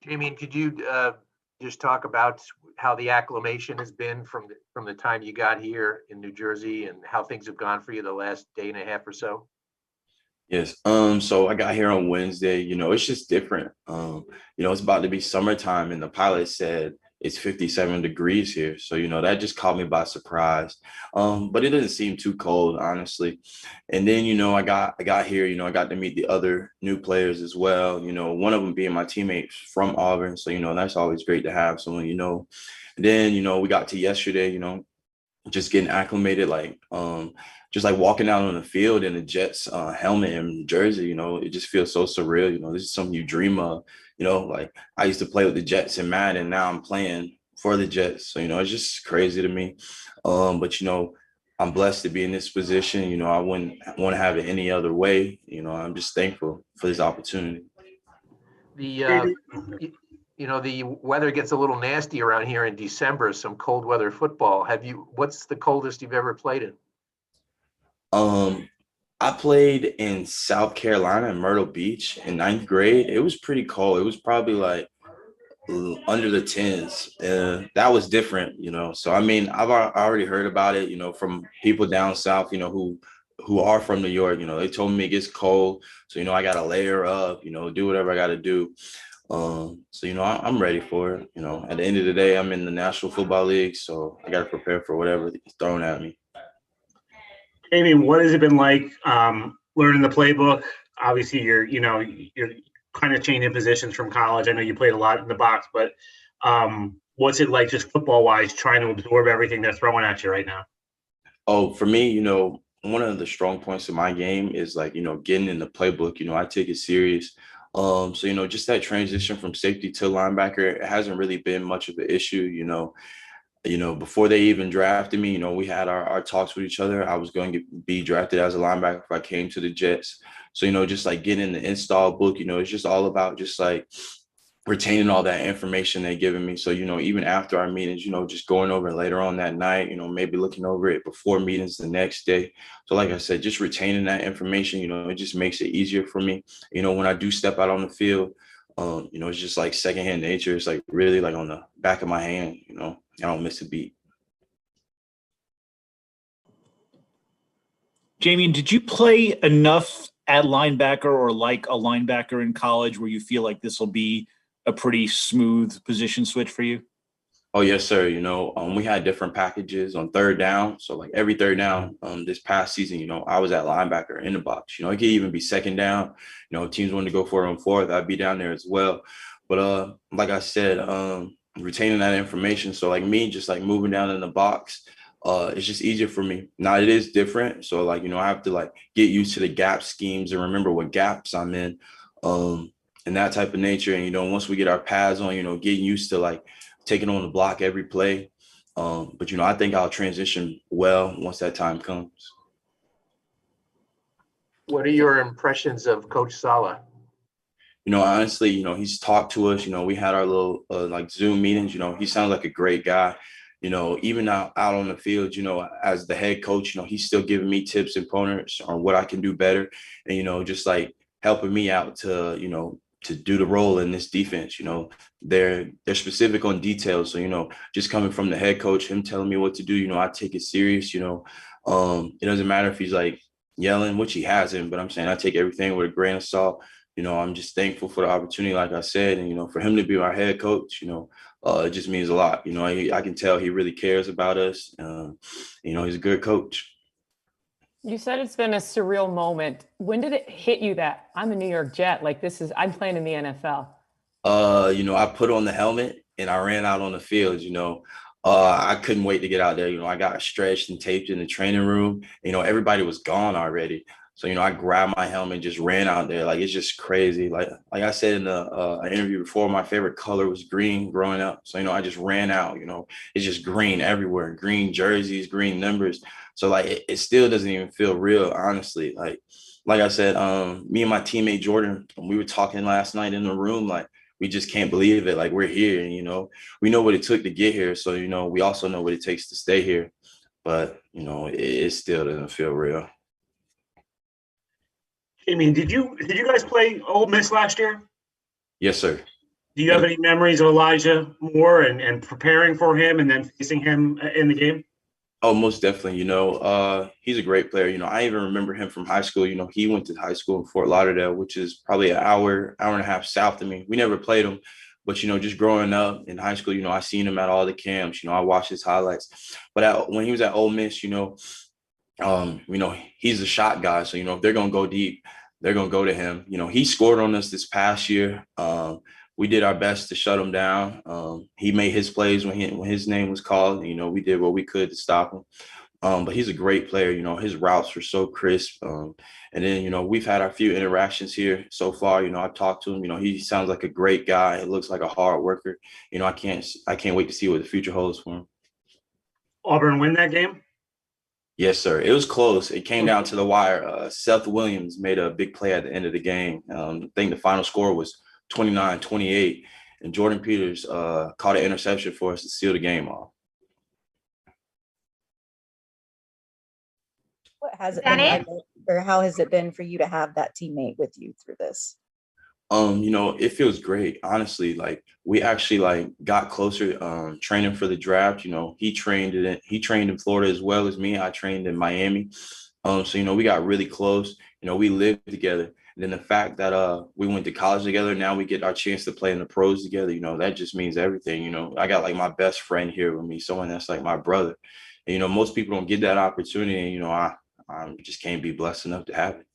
Jamien, could you just talk about how the acclimation has been from the time you got here in New Jersey and how things have gone for you the last day and a half or so? Yes. So I got here on Wednesday. It's just different. It's about to be summertime, and the pilot said it's 57 degrees here. So, that just caught me by surprise. But it doesn't seem too cold, honestly. And then, I got here, I got to meet the other new players as well. One of them being my teammates from Auburn. So, that's always great to have someone, And then, we got to yesterday, just getting acclimated, just like walking out on the field in a Jets helmet and jersey, it just feels so surreal. This is something you dream of. Like I used to play with the Jets and Madden, now I'm playing for the Jets. So, it's just crazy to me. But I'm blessed to be in this position. I wouldn't want to have it any other way. I'm just thankful for this opportunity. The the weather gets a little nasty around here in December, some cold weather football. What's the coldest you've ever played in? Um, I played in South Carolina in Myrtle Beach in ninth grade. It was pretty cold. It was probably like under the tens. That was different. So I mean, I already heard about it, from people down south, who are from New York. They told me it gets cold, so I got to layer up, do whatever I got to do. So I'm ready for it. At the end of the day, I'm in the National Football League, so I got to prepare for whatever is thrown at me. Amy, what has it been like learning the playbook? Obviously, you're kind of changing positions from college. I know you played a lot in the box, but what's it like just football wise, trying to absorb everything they're throwing at you right now? Oh, for me, one of the strong points of my game is like, getting in the playbook. I take it serious. So, just that transition from safety to linebacker, it hasn't really been much of an issue. Before they even drafted me, we had our talks with each other. I was going to be drafted as a linebacker if I came to the Jets. So, just like getting in the install book, it's just all about just like retaining all that information they're giving me. So, even after our meetings, just going over it later on that night, maybe looking over it before meetings the next day. So like I said, just retaining that information, it just makes it easier for me. When I do step out on the field, it's just like secondhand nature. It's like really like on the back of my hand, I don't miss a beat. Jamien, did you play enough at linebacker or like a linebacker in college where you feel like this will be a pretty smooth position switch for you? Oh, yes, sir. We had different packages on third down. So like every third down this past season, I was at linebacker in the box. It could even be second down. Teams wanted to go for it on fourth. I'd be down there as well. But like I said, retaining that information. So like me, just like moving down in the box, it's just easier for me. Now it is different. So like, I have to like get used to the gap schemes and remember what gaps I'm in. And that type of nature. And, once we get our pads on, getting used to like taking on the block every play. But, I think I'll transition well once that time comes. What are your impressions of Coach Salah? Honestly, he's talked to us, we had our little like Zoom meetings, he sounds like a great guy. Even out on the field, as the head coach, he's still giving me tips and pointers on what I can do better. And, just like helping me out to do the role in this defense. They're specific on details. So, just coming from the head coach, him telling me what to do, I take it serious. It doesn't matter if he's like yelling, which he hasn't, but I'm saying I take everything with a grain of salt. I'm just thankful for the opportunity, like I said, and, for him to be our head coach, it just means a lot. I can tell he really cares about us. He's a good coach. You said it's been a surreal moment. When did it hit you that I'm a New York Jet? Like I'm playing in the NFL. I put on the helmet and I ran out on the field, I couldn't wait to get out there. I got stretched and taped in the training room. Everybody was gone already. So, I grabbed my helmet and just ran out there. Like, it's just crazy. Like I said in the interview before, my favorite color was green growing up. So, I just ran out, it's just green everywhere, green jerseys, green numbers. So like, it still doesn't even feel real, honestly. Like I said, me and my teammate Jordan, we were talking last night in the room, like, we just can't believe it. Like, we're here, and, we know what it took to get here. So, we also know what it takes to stay here. But, it still doesn't feel real. I mean, did you guys play Ole Miss last year? Yes, sir. Do you have any memories of Elijah Moore and preparing for him and then facing him in the game? Oh, most definitely. He's a great player. I even remember him from high school. He went to high school in Fort Lauderdale, which is probably an hour and a half south of me. We never played him, but, just growing up in high school, I seen him at all the camps. I watched his highlights. But when he was at Ole Miss, he's a shot guy. So, if they're going to go deep, they're going to go to him. He scored on us this past year. We did our best to shut him down. He made his plays when his name was called. We did what we could to stop him. But he's a great player. His routes were so crisp. And then, we've had a few interactions here so far. I've talked to him. He sounds like a great guy. He looks like a hard worker. I can't wait to see what the future holds for him. Auburn win that game? Yes, sir. It was close. It came down to the wire. Seth Williams made a big play at the end of the game. I think the final score was 29-28, and Jordan Peters caught an interception for us to seal the game off. What has it been like, or how has it been for you to have that teammate with you through this? It feels great. Honestly, we actually got closer training for the draft. He trained in Florida as well as me. I trained in Miami. So we got really close. We lived together. And then the fact that we went to college together, now we get our chance to play in the pros together, that just means everything. I got my best friend here with me, someone that's like my brother. And, most people don't get that opportunity. And, I just can't be blessed enough to have it.